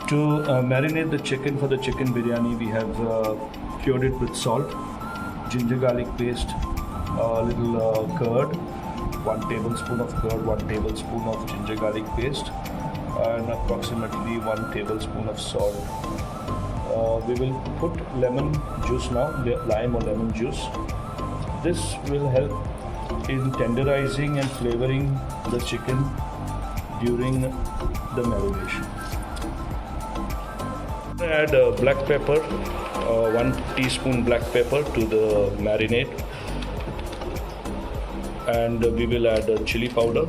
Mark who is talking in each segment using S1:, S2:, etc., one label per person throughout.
S1: To marinate the chicken for the chicken biryani, we have cured it with salt, ginger garlic paste, a little curd, 1 tablespoon of curd, 1 tablespoon of ginger garlic paste, and approximately 1 tablespoon of salt. We will put lemon juice now, lime or lemon juice. This will help in tenderizing and flavoring the chicken during the marination. Add black pepper, 1 teaspoon black pepper to the marinade, and we will add chili powder,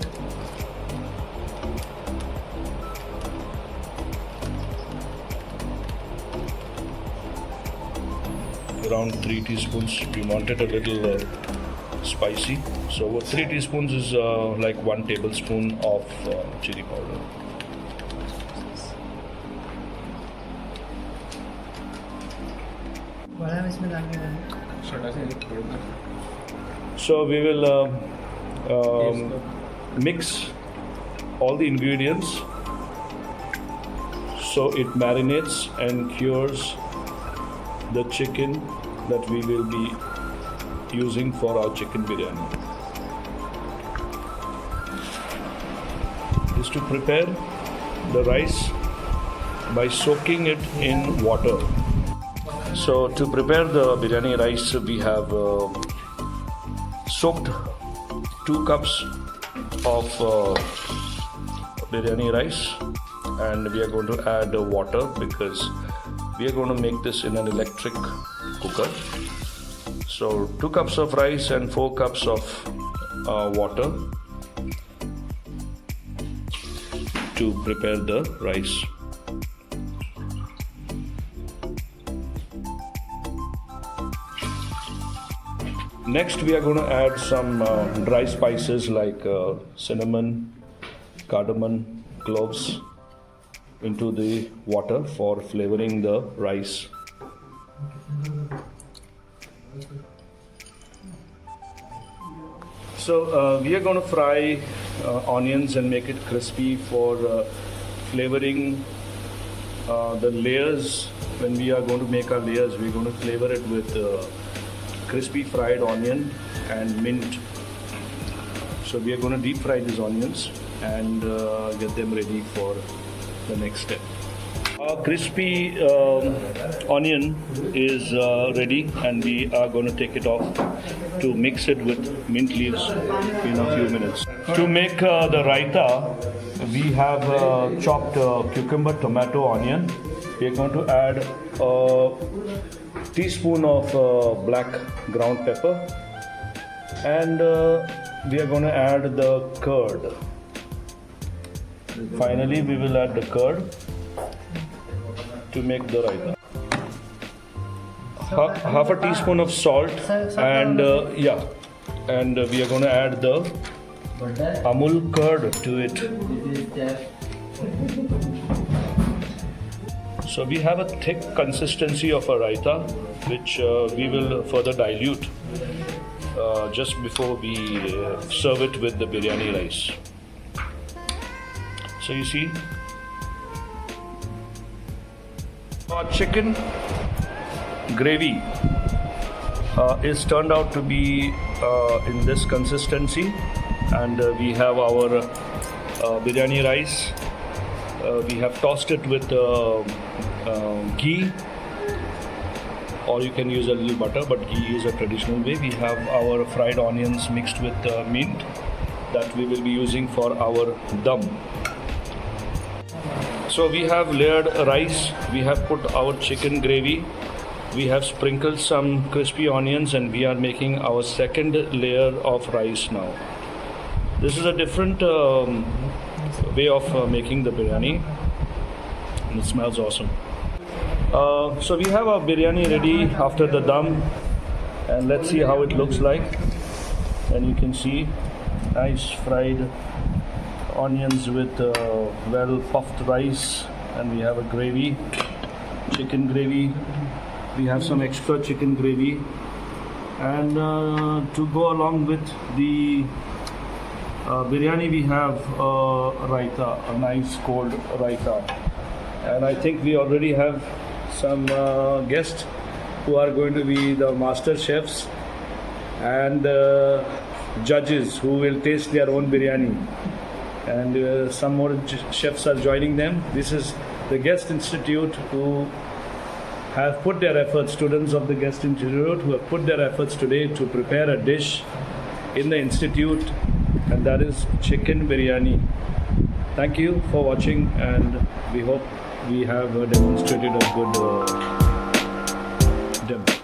S1: around 3 teaspoons. We want it a little spicy, so 3 teaspoons is like 1 tablespoon of chili powder. So we will mix all the ingredients so it marinates and cures the chicken that we will be using for our chicken biryani. Is to prepare the rice by soaking it in water. So to prepare the biryani rice, we have soaked 2 cups of biryani rice, and we are going to add water because we are going to make this in an electric cooker. So 2 cups of rice and 4 cups of water to prepare the rice. Next, we are going to add some dry spices like cinnamon, cardamom, cloves into the water for flavoring the rice. So we are going to fry onions and make it crispy for flavoring the layers. When we are going to make our layers, we are going to flavor it with crispy fried onion and mint. So we are going to deep fry these onions and get them ready for the next step. Our crispy onion is ready, and we are going to take it off to mix it with mint leaves in a few minutes. To make the raita, we have chopped cucumber, tomato, onion. We are going to add a teaspoon of black ground pepper, and we are going to add the curd. Finally, we will add the curd to make the raita. Half a teaspoon of salt, and and we are going to add the Amul curd to it. So we have a thick consistency of a raita, which we will further dilute just before we serve it with the biryani rice. So you see, our chicken gravy is turned out to be in this consistency, and we have our biryani rice. We have tossed it with ghee, or you can use a little butter, but ghee is a traditional way. We have our fried onions mixed with mint that we will be using for our dum. So we have layered rice, we have put our chicken gravy, we have sprinkled some crispy onions, and we are making our second layer of rice now. This is a different way of making the biryani, and it smells awesome. So we have our biryani ready after the dum, and let's see how it looks like. And you can see nice fried onions with well puffed rice, and we have a gravy, chicken gravy. We have some extra chicken gravy, and to go along with the biryani we have raita, a nice cold raita. And I think we already have some guests who are going to be the master chefs and judges who will taste their own biryani. And some more chefs are joining them. This is the GUEST Institute who have put their efforts, students of the GUEST Institute who have put their efforts today to prepare a dish in the institute, and that is chicken biryani. Thank you for watching, and we hope we have demonstrated a good demo.